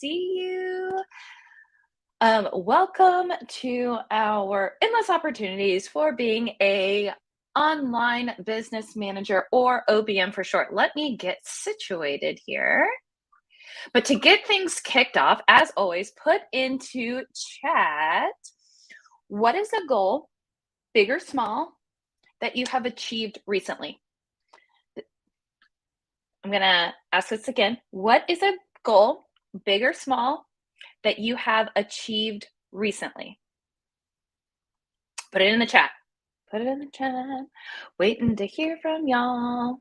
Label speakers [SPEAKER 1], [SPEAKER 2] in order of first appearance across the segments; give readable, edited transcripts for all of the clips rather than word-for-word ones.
[SPEAKER 1] see you. Welcome to our endless opportunities for being a online business manager, or OBM for short. Let me get situated here. But to get things kicked off, as always, put into chat, what is a goal, big or small, that you have achieved recently? I'm going to ask this again. What is a goal, big or small, that you have achieved recently? Put it in the chat. Put it in the chat. Waiting to hear from y'all.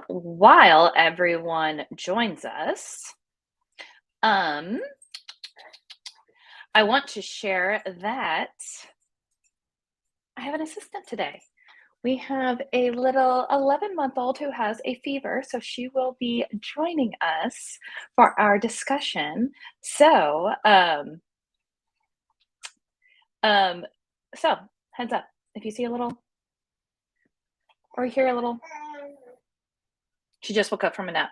[SPEAKER 1] While everyone joins us, I want to share that I have an assistant today. We have a little 11-month-old who has a fever, so she will be joining us for our discussion. So heads up, if you see a little or hear a little, she just woke up from a nap.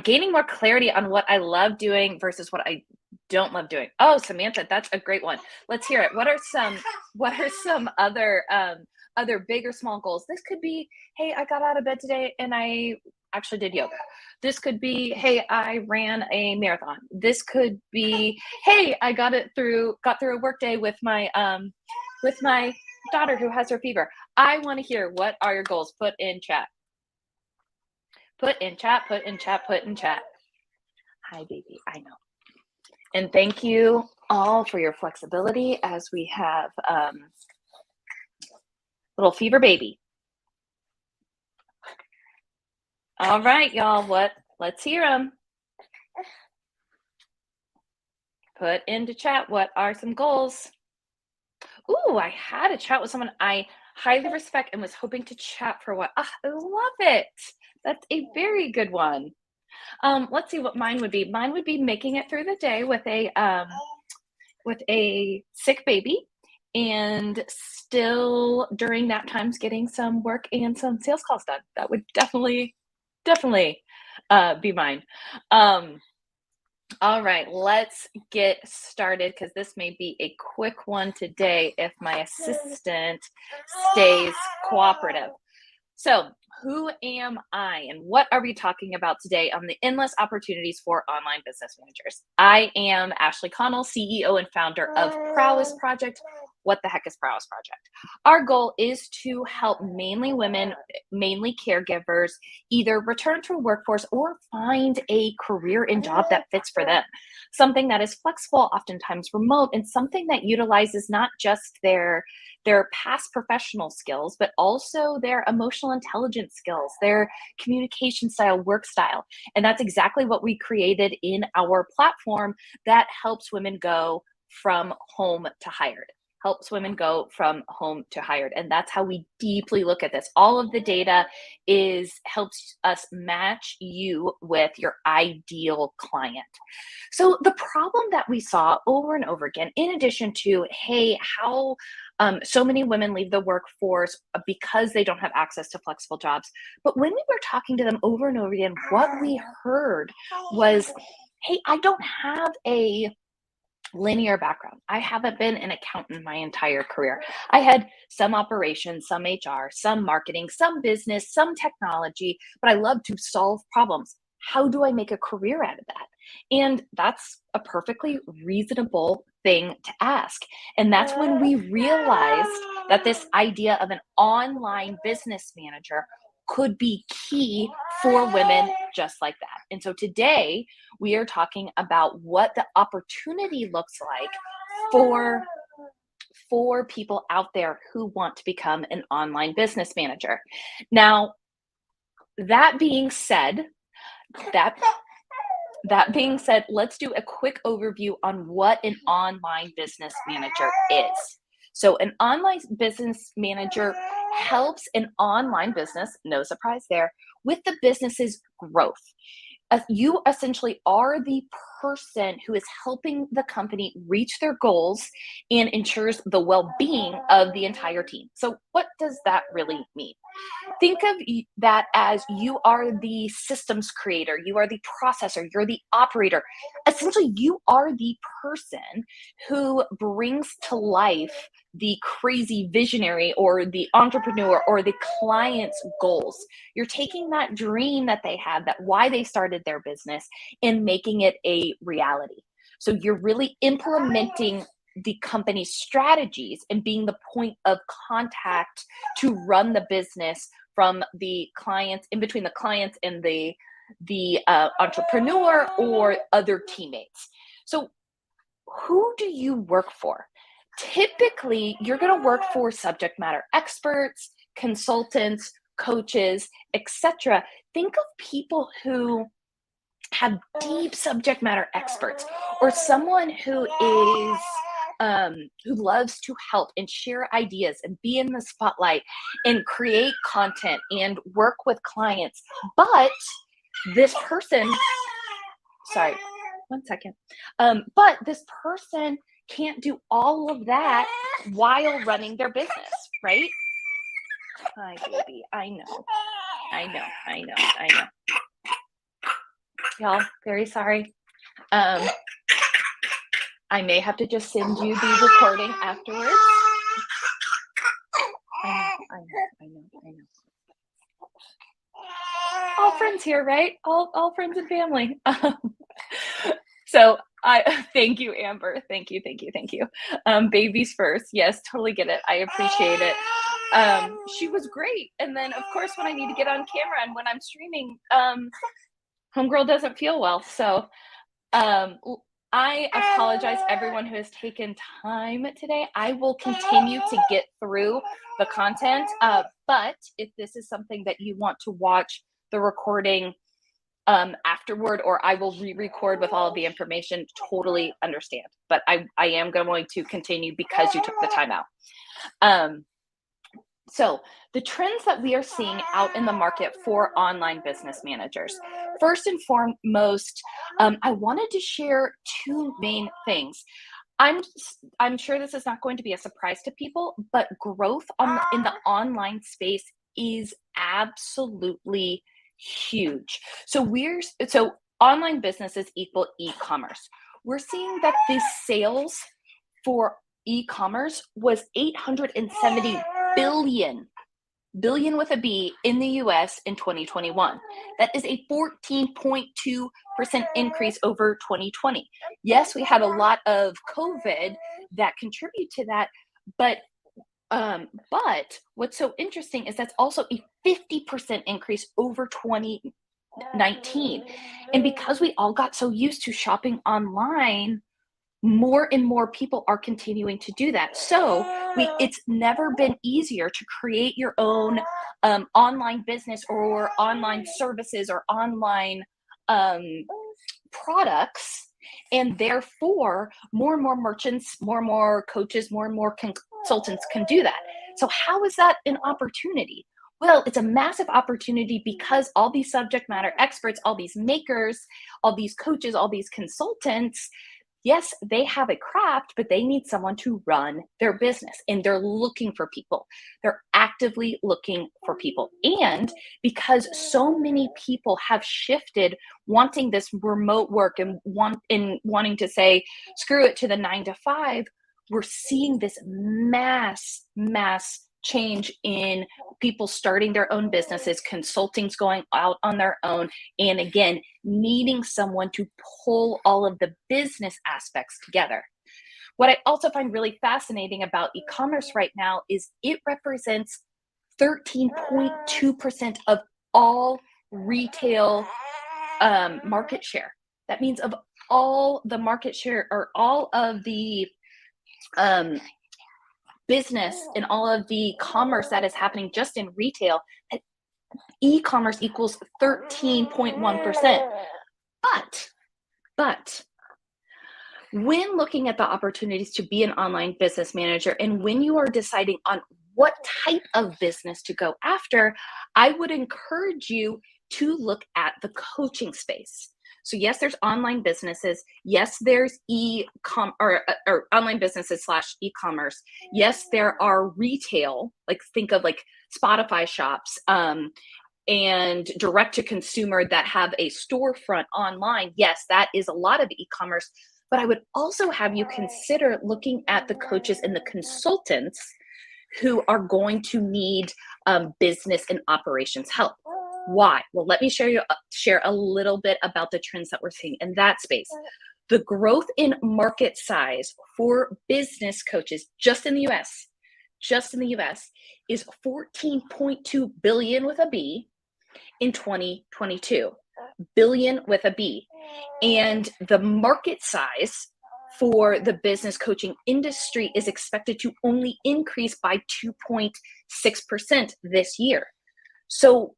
[SPEAKER 1] Gaining more clarity on what I love doing versus what I don't love doing. Oh, Samantha, that's a great one. Let's hear it. What are some other big or small goals? This could be, hey, I got out of bed today and I actually did yoga. This could be, hey, I ran a marathon. This could be, hey, I got through a work day with my daughter who has her fever. I want to hear, what are your goals? Put in chat. Put in chat, put in chat, put in chat. Hi, baby, I know. And thank you all for your flexibility as we have little fever baby. All right, y'all, let's hear them. Put into chat, what are some goals? Ooh, I had a chat with someone I highly respect and was hoping to chat for a while. I love it. That's a very good one. Let's see what mine would be. Mine would be making it through the day with a sick baby, and still during that times getting some work and some sales calls done. That would definitely be mine. All right, let's get started because this may be a quick one today if my assistant stays cooperative. So, who am I and what are we talking about today on the endless opportunities for online business managers? I am Ashley Connell, CEO and founder of Prowess Project. What the heck is Prowess Project? Our goal is to help mainly women, mainly caregivers, either return to a workforce or find a career and job that fits for them. Something that is flexible, oftentimes remote, and something that utilizes not just their past professional skills, but also their emotional intelligence skills, their communication style, work style. And that's exactly what we created in our platform that helps women go from home to hired. And that's how we deeply look at this. All of the data helps us match you with your ideal client. So the problem that we saw over and over again, in addition to, hey, how so many women leave the workforce because they don't have access to flexible jobs. But when we were talking to them over and over again, what we heard was, hey, I don't have a linear background. I haven't been an accountant my entire career. I had some operations, some HR, some marketing, some business, some technology, but I love to solve problems. How do I make a career out of that? And that's a perfectly reasonable thing to ask. And that's when we realized that this idea of an online business manager could be key for women just like that. And so today we are talking about what the opportunity looks like for people out there who want to become an online business manager. Now, that being said, let's do a quick overview on what an online business manager is. So an online business manager helps an online business, no surprise there, with the business's growth. You essentially are the person who is helping the company reach their goals and ensures the well-being of the entire team. So what does that really mean? Think of that as you are the systems creator, you are the processor, you're the operator. Essentially, you are the person who brings to life the crazy visionary or the entrepreneur or the client's goals. You're taking that dream that they had, that why they started their business, and making it a reality. So you're really implementing the company's strategies and being the point of contact to run the business from the clients, in between the clients and the entrepreneur or other teammates. So who do you work for? Typically, you're going to work for subject matter experts, consultants, coaches, etc. Think of people who have deep subject matter experts, or someone who loves to help and share ideas and be in the spotlight and create content and work with clients. But this person, sorry, one second. But this person can't do all of that while running their business, right? Hi, baby. I know. Y'all, very sorry. I may have to just send you the recording afterwards. I know. All friends here, right? All friends and family. So I thank you, Amber. Thank you. Babies first. Yes, totally get it. I appreciate it. She was great. And then of course when I need to get on camera and when I'm streaming, homegirl doesn't feel well. So I apologize everyone who has taken time today. I will continue to get through the content. But if this is something that you want to watch the recording afterward, or I will re-record with all of the information, totally understand. But I am going to continue because you took the time out. So the trends that we are seeing out in the market for online business managers. First and foremost, I wanted to share two main things. I'm sure this is not going to be a surprise to people, but growth in the online space is absolutely huge. So online businesses equal e-commerce. We're seeing that the sales for e-commerce was 870 billion with a B in the US in 2021. That is a 14.2% increase over 2020. Yes, we had a lot of COVID that contribute to that, but what's so interesting is that's also a 50% increase over 2019. And because we all got so used to shopping online, more and more people are continuing to do that. So it's never been easier to create your own online business or online services or online products. And therefore, more and more merchants, more and more coaches, more and more consultants can do that. So how is that an opportunity? Well, it's a massive opportunity because all these subject matter experts, all these makers, all these coaches, all these consultants, yes, they have a craft, but they need someone to run their business, and they're looking for people. They're actively looking for people. And because so many people have shifted wanting this remote work and wanting to say, screw it to the 9 to 5, we're seeing this mass change in people starting their own businesses, consulting's going out on their own, and again, needing someone to pull all of the business aspects together. What I also find really fascinating about e-commerce right now is it represents 13.2% of all retail market share. That means of all the market share, or all of the business and all of the commerce that is happening just in retail, e-commerce equals 13.1%. But when looking at the opportunities to be an online business manager, and when you are deciding on what type of business to go after, I would encourage you to look at the coaching space. So yes, there's online businesses. Yes, there's e-com or online businesses slash e-commerce. Yes, there are retail, like think of like Spotify shops, and direct to consumer that have a storefront online. Yes, that is a lot of e-commerce. But I would also have you consider looking at the coaches and the consultants who are going to need business and operations help. Why? Well, let me share a little bit about the trends that we're seeing in that space. The growth in market size for business coaches just in the US is 14.2 billion with a B in 2022. Billion with a B. And the market size for the business coaching industry is expected to only increase by 2.6% this year. So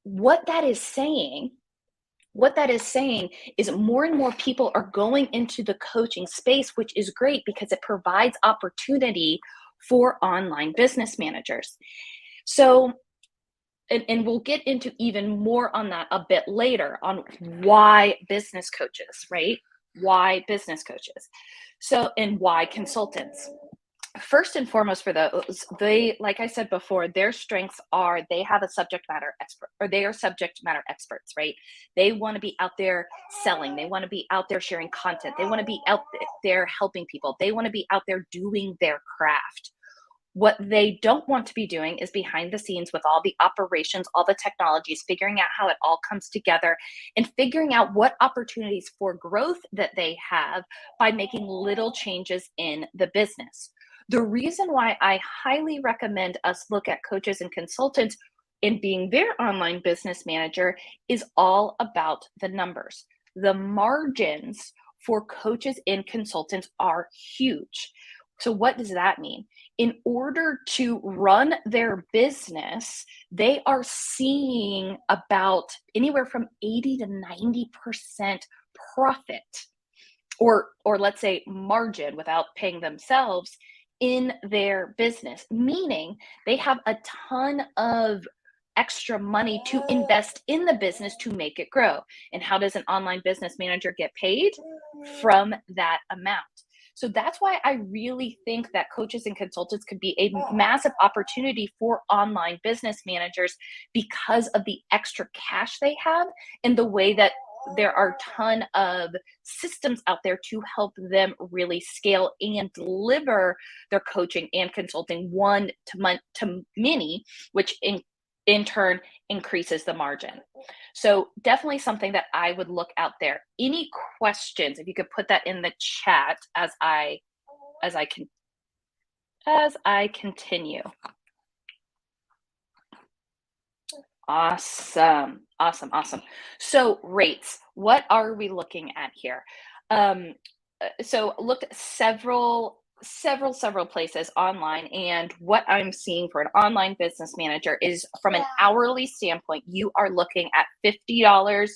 [SPEAKER 1] what that is saying is more and more people are going into the coaching space, which is great because it provides opportunity for online business managers. So, and we'll get into even more on that a bit later on why business coaches, right? Why business coaches? So, and why consultants? First and foremost for those, they, like I said before, their strengths are they have a subject matter expert, or they are subject matter experts, right? They want to be out there selling. They want to be out there sharing content. They want to be out there helping people. They want to be out there doing their craft. What they don't want to be doing is behind the scenes with all the operations, all the technologies, figuring out how it all comes together and figuring out what opportunities for growth that they have by making little changes in the business. The reason why I highly recommend us look at coaches and consultants in being their online business manager is all about the numbers. The margins for coaches and consultants are huge. So what does that mean? In order to run their business, they are seeing about anywhere from 80 to 90% profit, or let's say margin without paying themselves in their business, meaning they have a ton of extra money to invest in the business to make it grow. And how does an online business manager get paid? From that amount. So that's why I really think that coaches and consultants could be a massive opportunity for online business managers because of the extra cash they have and the way that there are a ton of systems out there to help them really scale and deliver their coaching and consulting one to many, which in turn increases the margin. So definitely something that I would look out there. Any questions? If you could put that in the chat as I continue. Awesome. So rates, what are we looking at here? So looked at several places online, and what I'm seeing for an online business manager is from an hourly standpoint, you are looking at $50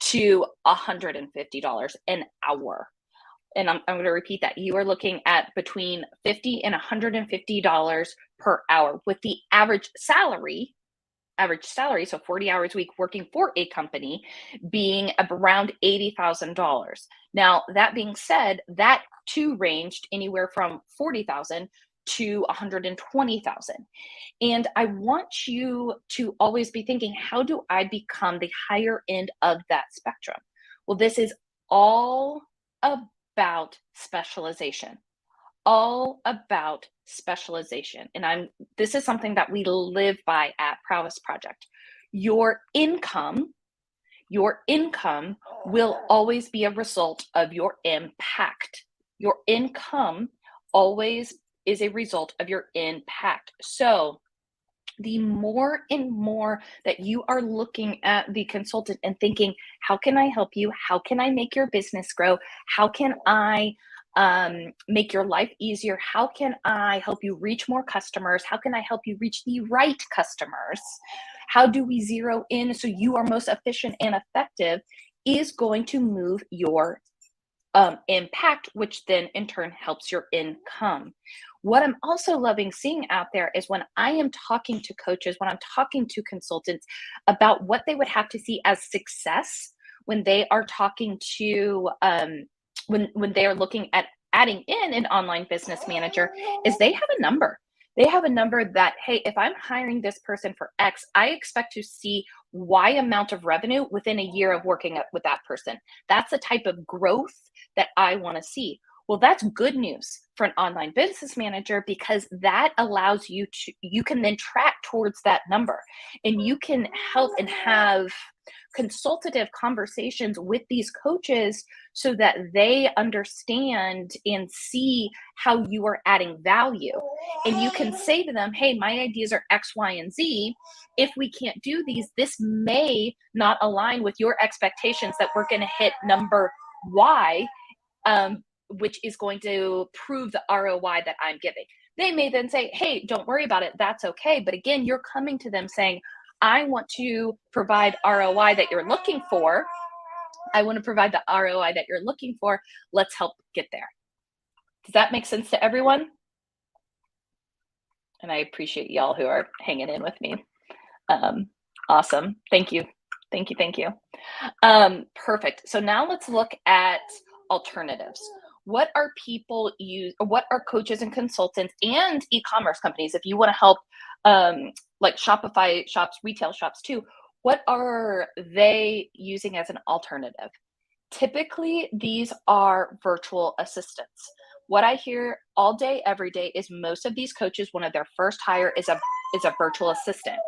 [SPEAKER 1] to $150 an hour. And I'm going to repeat that. You are looking at between $50 and $150 per hour, with the average salary, so 40 hours a week working for a company, being around $80,000. Now, that being said, that too ranged anywhere from 40,000 to 120,000. And I want you to always be thinking, how do I become the higher end of that spectrum? Well, this is all about specialization. And this is something that we live by at Prowess Project. Your income will always be a result of your impact. Your income always is a result of your impact. So the more and more that you are looking at the consultant and thinking, how can I help you? How can I make your business grow? How can I make your life easier? How can I help you reach more customers? How can I help you reach the right customers? How do we zero in so you are most efficient and effective is going to move your impact, which then in turn helps your income. What I'm also loving seeing out there is when I am talking to coaches, when I'm talking to consultants about what they would have to see as success when they are talking to when they are looking at adding in an online business manager is they have a number. They have a number that, hey, if I'm hiring this person for X, I expect to see Y amount of revenue within a year of working with that person. That's the type of growth that I want to see. Well, that's good news for an online business manager because that allows you can then track towards that number and you can help and have consultative conversations with these coaches so that they understand and see how you are adding value. And you can say to them, hey, my ideas are X, Y, and Z. If we can't do these, this may not align with your expectations that we're going to hit number Y, which is going to prove the ROI that I'm giving. They may then say, hey, don't worry about it. That's okay. But again, you're coming to them saying, I want to provide ROI that you're looking for. I want to provide the ROI that you're looking for. Let's help get there. Does that make sense to everyone? And I appreciate y'all who are hanging in with me. Awesome. Thank you. Thank you. Thank you. Perfect. So now let's look at alternatives. What are people use? What are coaches and consultants and e-commerce companies? If you want to help, like Shopify shops, retail shops too, what are they using as an alternative? Typically, these are virtual assistants. What I hear all day, every day is most of these coaches, one of their first hire is a virtual assistant.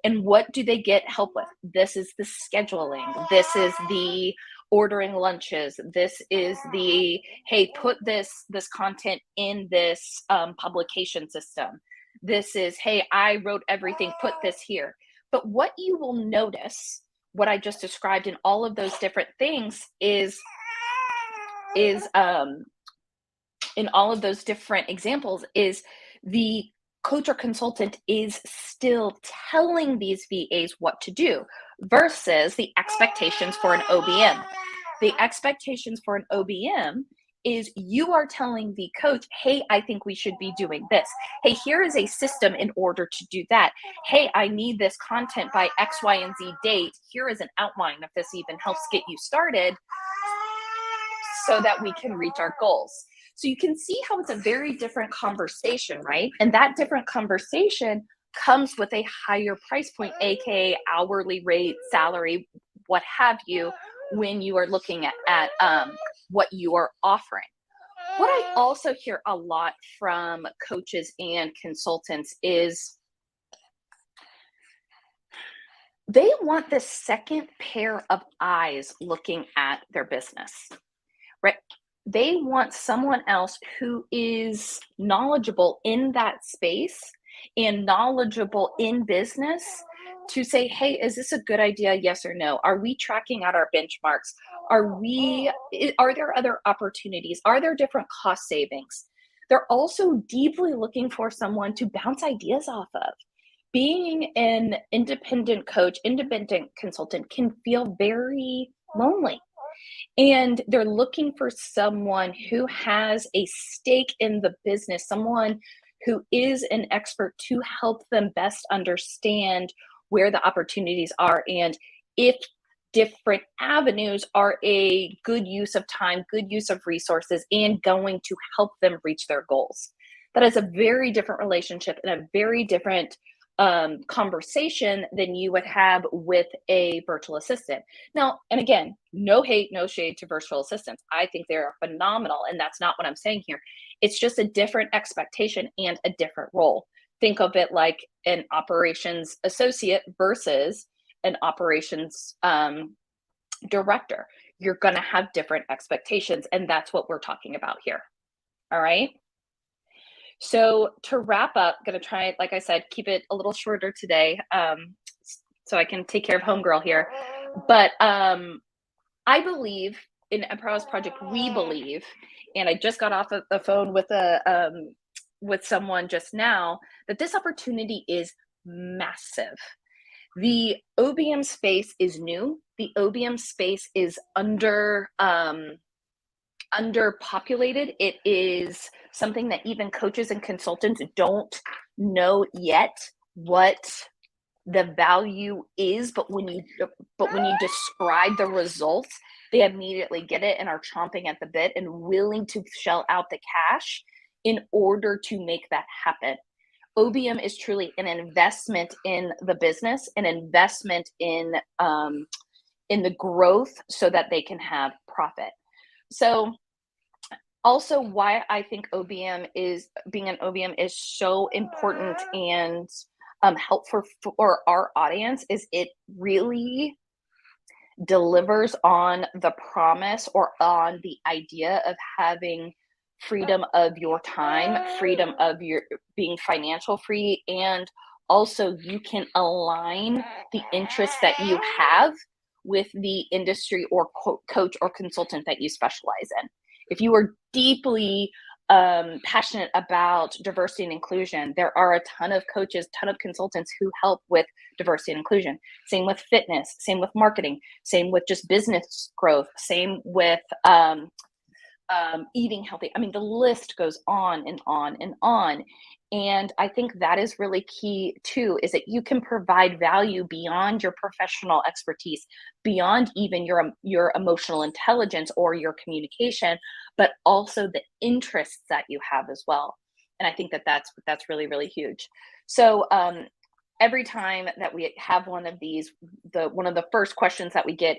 [SPEAKER 1] And what do they get help with? This is the scheduling. This is the ordering lunches. This is the, hey, put this content in this publication system. This is, hey, I wrote everything, put this here. But what you will notice, what I just described in all of those different things is in all of those different examples is the coach or consultant is still telling these VAs what to do versus the expectations for an OBM. The expectations for an OBM is you are telling the coach, hey, I think we should be doing this. Hey, here is a system in order to do that. Hey, I need this content by X, Y, and Z date. Here is an outline if this even helps get you started so that we can reach our goals. So you can see how it's a very different conversation, right? And that different conversation comes with a higher price point, aka hourly rate, salary, what have you, when you are looking at what you are offering. What I also hear a lot from coaches and consultants is they want the second pair of eyes looking at their business, right? They want someone else who is knowledgeable in that space and knowledgeable in business to say, hey, is this a good idea? Yes or no? Are we tracking out our benchmarks? Are there other opportunities? Are there different cost savings? They're also deeply looking for someone to bounce ideas off of. Being an independent coach, independent consultant can feel very lonely. And they're looking for someone who has a stake in the business, someone who is an expert to help them best understand where the opportunities are and if different avenues are a good use of time, good use of resources, and going to help them reach their goals. That is a very different relationship and a very different conversation than you would have with a virtual assistant. Now, and again, no hate, no shade to virtual assistants. I think they're phenomenal, and that's not what I'm saying here. It's just a different expectation and a different role. Think of it like an operations associate versus an operations director. You're going to have different expectations, and that's what we're talking about here. All right. So to wrap up, going to try, like I said, keep it a little shorter today so I can take care of homegirl here. But I believe in Empower's Project, we believe, and I just got off of the phone with someone just now, that this opportunity is massive. The OBM space is new. The OBM space is underpopulated. It is something that even coaches and consultants don't know yet what the value is, but when you describe the results, they immediately get it and are chomping at the bit and willing to shell out the cash in order to make that happen. OBM is truly an investment in the business, an investment in the growth so that they can have profit. So also why I think being an OBM is so important and helpful for our audience is it really delivers on the promise or on the idea of having freedom of your time, freedom of your being financial free, and also you can align the interests that you have with the industry or coach or consultant that you specialize in. If you are deeply passionate about diversity and inclusion, there are a ton of coaches, ton of consultants who help with diversity and inclusion. Same with fitness, same with marketing, same with just business growth, same with eating healthy. I mean, the list goes on and on and on. And I think that is really key too, is that you can provide value beyond your professional expertise, beyond even your emotional intelligence or your communication, but also the interests that you have as well. And I think that that's really, really huge. So every time that we have one of these, one of the first questions that we get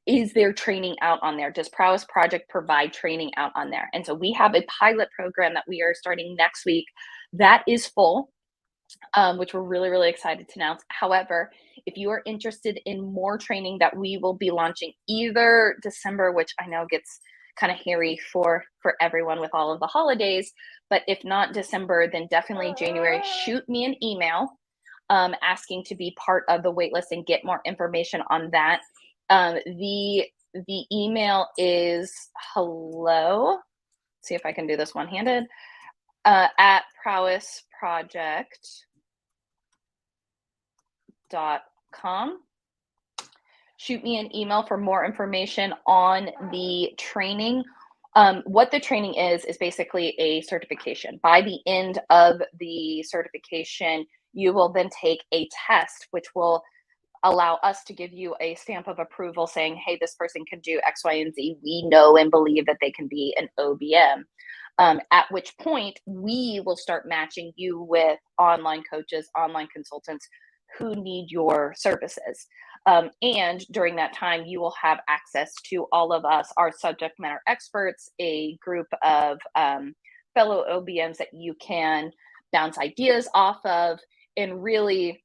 [SPEAKER 1] is there training out on there? Does Prowess Project provide training out on there? And so we have a pilot program that we are starting next week that is full, which we're really, really excited to announce. However, if you are interested in more training that we will be launching either December, which I know gets kind of hairy for everyone with all of the holidays, but if not December, then definitely January, shoot me an email asking to be part of the waitlist and get more information on that. The email is hello. See if I can do this one-handed. At prowessproject.com. Shoot me an email for more information on the training. What the training is basically a certification. By the end of the certification, you will then take a test, which will allow us to give you a stamp of approval saying, hey, this person can do X, Y, and Z. We know and believe that they can be an OBM. At which point we will start matching you with online coaches, online consultants who need your services. And during that time, you will have access to all of us, our subject matter experts, a group of fellow OBMs that you can bounce ideas off of, and really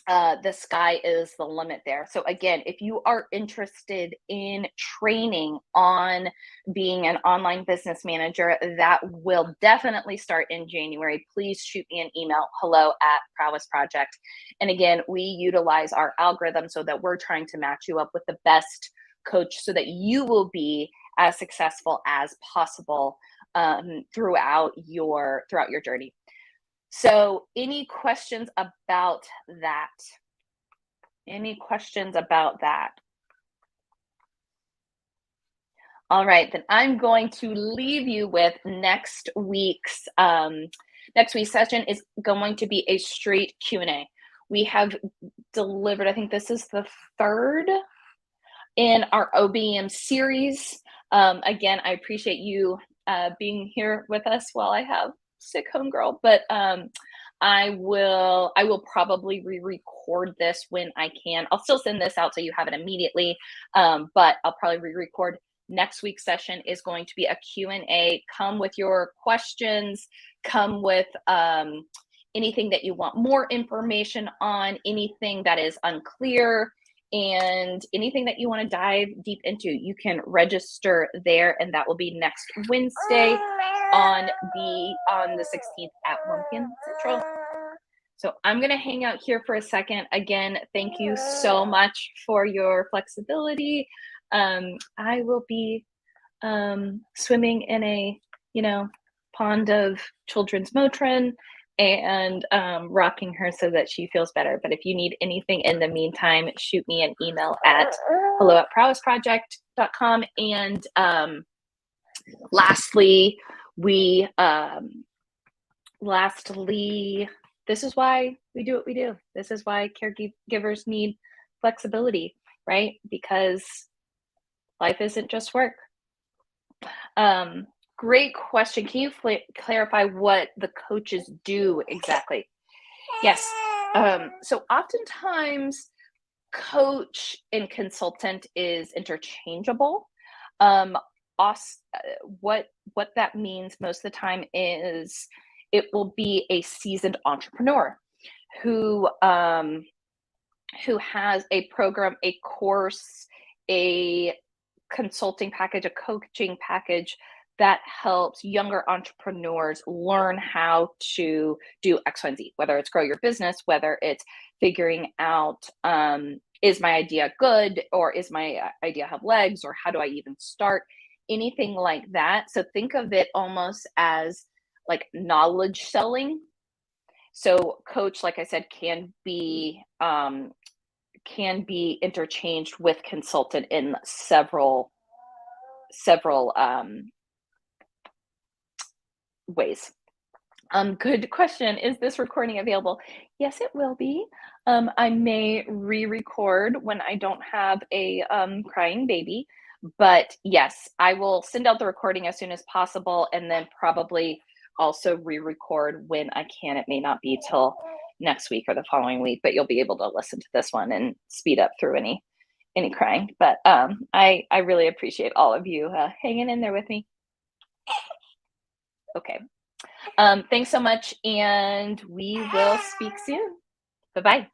[SPEAKER 1] the sky is the limit there. So again, if you are interested in training on being an online business manager, that will definitely start in January. Please shoot me an email, hello@Prowess Project. And again, we utilize our algorithm so that we're trying to match you up with the best coach so that you will be as successful as possible throughout your journey. So any questions about that? Any questions about that? All right, then I'm going to leave you with next week's session is going to be a straight Q&A. We have delivered, I think this is the third in our OBM series. Again, I appreciate you being here with us while I have sick homegirl, but I will probably re-record this when I can. I'll still send this out so you have it immediately, but I'll probably re-record. Next week's session is going to be a Q&A. Come with your questions, come with anything that you want more information on, anything that is unclear, and anything that you want to dive deep into. You can register there, and that will be next Wednesday on the 16th at 1 p.m. Central. So I'm going to hang out here for a second. Again, thank you so much for your flexibility. I will be swimming in a pond of children's Motrin and rocking her so that she feels better. But if you need anything in the meantime, shoot me an email at hello@prowessproject.com. And lastly, this is why we do what we do. This is why caregivers need flexibility, right? Because life isn't just work. Um, Great question. Can you clarify what the coaches do exactly? Yes. So oftentimes, coach and consultant is interchangeable. Um, what that means most of the time is it will be a seasoned entrepreneur who who has a program, a course, a consulting package, a coaching package that helps younger entrepreneurs learn how to do X, Y, and Z, whether it's grow your business, whether it's figuring out is my idea good, or is my idea have legs, or how do I even start? Anything like that. So think of it almost as like knowledge selling. So coach, like I said, can be interchanged with consultant in several ways. Good question. Is this recording available? Yes, it will be. I may re-record when I don't have a crying baby, but yes, I will send out the recording as soon as possible, and then probably also re-record when I can. It may not be till next week or the following week, but you'll be able to listen to this one and speed up through any crying. But I really appreciate all of you hanging in there with me. Okay. Thanks so much, and we will speak soon. Bye bye.